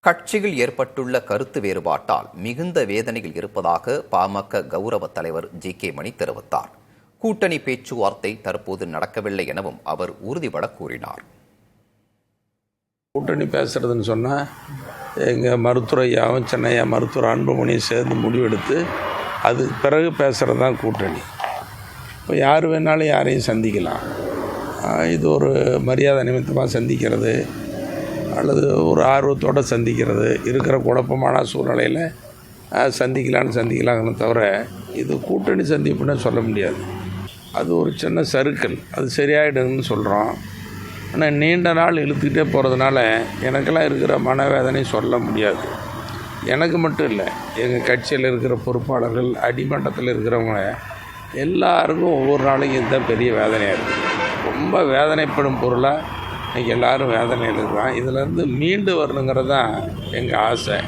கட்சியில் ஏற்பட்டுள்ள கருத்து வேறுபாட்டால் மிகுந்த வேதனையில் இருப்பதாக பாமக கௌரவ தலைவர் ஜி.கே. மணி தெரிவித்தார். கூட்டணி பேச்சுவார்த்தை தற்போது நடக்கவில்லை எனவும் அவர் உறுதிபட கூறினார். கூட்டணி பேசுறதுன்னு சொன்னால் எங்கள் மருத்துவர் ஐயாவும் சென்னையா மருத்துவர் அன்புமணியும் சேர்ந்து முடிவெடுத்து அதுக்கு பிறகு பேசுகிறது தான் கூட்டணி. இப்போ யார் வேணாலும் யாரையும் சந்திக்கலாம். இது ஒரு மரியாதை நிமித்தமாக சந்திக்கிறது அல்லது ஒரு ஆர்வத்தோடு சந்திக்கிறது, இருக்கிற குழப்பமான சூழ்நிலையில் சந்திக்கலான்னு தவிர இது கூட்டணி சந்திப்புன்னு சொல்ல முடியாது. அது ஒரு சின்ன சறுக்கல், அது சரியாயிடுன்னு சொல்கிறோம். ஆனால் நீண்ட நாள் இழுத்துக்கிட்டே போகிறதுனால எனக்கெல்லாம் இருக்கிற மனவேதனை சொல்ல முடியாது. எனக்கு மட்டும் இல்லை, எங்கள் கட்சியில் இருக்கிற பொறுப்பாளர்கள், அடிமட்டத்தில் இருக்கிறவங்க எல்லாருக்கும் ஒவ்வொரு நாளைக்கும் இதுதான் பெரிய வேதனையாக இருக்குது. ரொம்ப வேதனைப்படும் பொருளாக இன்றைக்கி எல்லோரும் வேதனையில் இருக்கிறான். இதிலேருந்து மீண்டு வரணுங்கிறது தான் எங்கள் ஆசை.